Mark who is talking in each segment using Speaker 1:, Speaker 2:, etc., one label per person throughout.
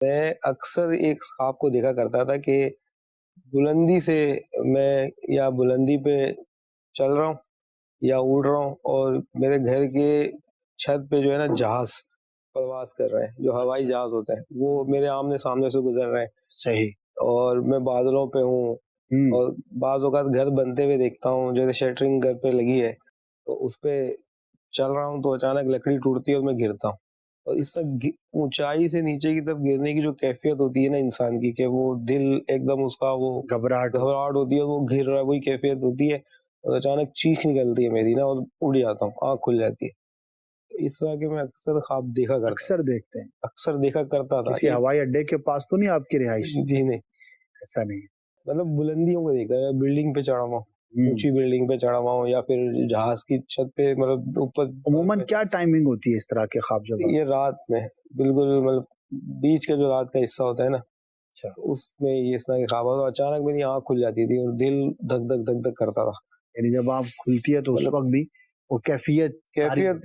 Speaker 1: میں اکثر ایک خواب کو دیکھا کرتا تھا کہ بلندی سے میں یا بلندی پہ چل رہا ہوں یا اڑ رہا ہوں، اور میرے گھر کے چھت پہ جو ہے نا جہاز پرواز کر رہے ہیں، جو ہوائی جہاز ہوتے ہیں وہ میرے آمنے سامنے سے گزر رہے ہیں،
Speaker 2: صحیح،
Speaker 1: اور میں بادلوں پہ ہوں، اور بعض اوقات گھر بنتے ہوئے دیکھتا ہوں، جیسے شٹرنگ گھر پہ لگی ہے تو اس پہ چل رہا ہوں تو اچانک لکڑی ٹوٹتی ہے اور میں گرتا ہوں، اور اس سے اونچائی سے نیچے کی طرف گرنے کی جو کیفیت ہوتی ہے نا انسان کی، کہ وہ دل ایک دم اس کا وہ
Speaker 2: گھبراہٹ
Speaker 1: ہوتی ہے، وہ گر رہا ہے، وہی کیفیت ہوتی ہے، اور اچانک چیخ نکلتی ہے میری نا، اور اڑ جاتا ہوں، آنکھ کھل جاتی ہے۔ اس طرح کے میں اکثر خواب دیکھا کرتا
Speaker 2: اکثر دیکھتے ہیں؟
Speaker 1: اکثر دیکھا کرتا تھا۔
Speaker 2: کسی ہوائی اڈے کے پاس تو نہیں آپ کی رہائش؟
Speaker 1: جی نہیں،
Speaker 2: ایسا نہیں ہے،
Speaker 1: مطلب بلندیوں کو دیکھا ہے، بلڈنگ پہ چڑھا ہوا ہوں، اونچی بلڈنگ پہ چڑھا ہوا ہوں، یا پھر جہاز کی چھت پہ، مطلب اوپر۔
Speaker 2: عموماً کیا ٹائمنگ ہوتی ہے اس طرح کے خواب جب؟
Speaker 1: یہ رات میں، بالکل مطلب بیچ کا جو رات کا حصہ ہوتا ہے نا،
Speaker 2: اچھا،
Speaker 1: اس میں یہ اس طرح کے خواب ہوتا، اچانک میری آنکھ کھل جاتی تھی اور دل دھک دھک دھک دھک کرتا تھا۔
Speaker 2: یعنی جب آپ کھلتی ہے تو اس وقت بھی وہ کیفیت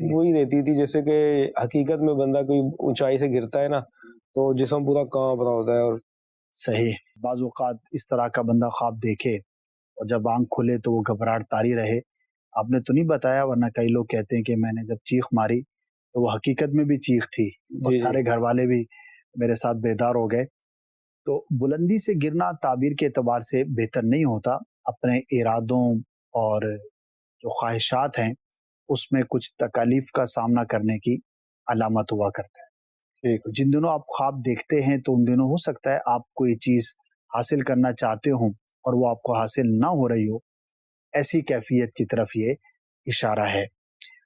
Speaker 1: وہی رہتی تھی جیسے کہ حقیقت میں بندہ کوئی اونچائی سے گرتا ہے نا تو جسم پورا کانپ رہا ہوتا ہے۔ اور
Speaker 2: صحیح، بعض اوقات اس طرح کا بندہ خواب دیکھے اور جب آنکھ کھلے تو وہ گھبراہٹ طاری رہے۔ آپ نے تو نہیں بتایا، ورنہ کئی لوگ کہتے ہیں کہ میں نے جب چیخ ماری تو وہ حقیقت میں بھی چیخ تھی، اور سارے گھر والے بھی میرے ساتھ بیدار ہو گئے۔ تو بلندی سے گرنا تعبیر کے اعتبار سے بہتر نہیں ہوتا، اپنے ارادوں اور جو خواہشات ہیں اس میں کچھ تکالیف کا سامنا کرنے کی علامت ہوا کرتا ہے۔ جن دنوں آپ خواب دیکھتے ہیں تو ان دنوں ہو سکتا ہے آپ کوئی چیز حاصل کرنا چاہتے ہوں اور وہ آپ کو حاصل نہ ہو رہی ہو، ایسی کیفیت کی طرف یہ اشارہ ہے۔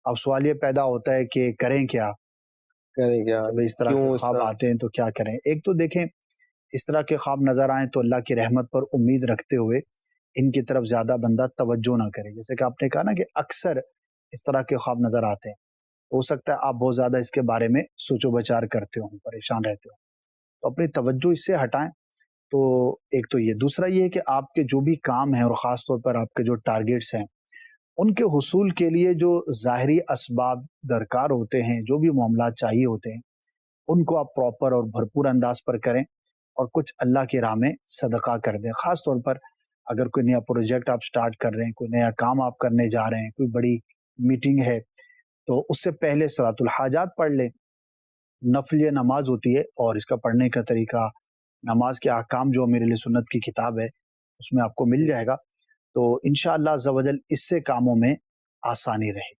Speaker 2: اب سوال یہ پیدا ہوتا ہے کہ کریں کیا جب اس طرح کے خواب آتے ہیں تو کیا کریں؟ ایک تو دیکھیں، اس طرح کے خواب نظر آئیں تو اللہ کی رحمت پر امید رکھتے ہوئے ان کی طرف زیادہ بندہ توجہ نہ کرے۔ جیسے کہ آپ نے کہا نا کہ اکثر اس طرح کے خواب نظر آتے ہیں، ہو سکتا ہے آپ بہت زیادہ اس کے بارے میں سوچ و بچار کرتے ہوں، پریشان رہتے ہوں، تو اپنی توجہ اس سے ہٹائیں۔ تو ایک تو یہ، دوسرا یہ ہے کہ آپ کے جو بھی کام ہیں اور خاص طور پر آپ کے جو ٹارگیٹس ہیں ان کے حصول کے لیے جو ظاہری اسباب درکار ہوتے ہیں، جو بھی معاملات چاہیے ہوتے ہیں، ان کو آپ پراپر اور بھرپور انداز پر کریں، اور کچھ اللہ کی راہ میں صدقہ کر دیں۔ خاص طور پر اگر کوئی نیا پروجیکٹ آپ سٹارٹ کر رہے ہیں، کوئی نیا کام آپ کرنے جا رہے ہیں، کوئی بڑی میٹنگ ہے، تو اس سے پہلے صلاۃ الحاجات پڑھ لیں۔ نفل یہ نماز ہوتی ہے، اور اس کا پڑھنے کا طریقہ، نماز کے احکام جو میرے لیے سنت کی کتاب ہے اس میں آپ کو مل جائے گا، تو انشاءاللہ عز و جل اس سے کاموں میں آسانی رہے۔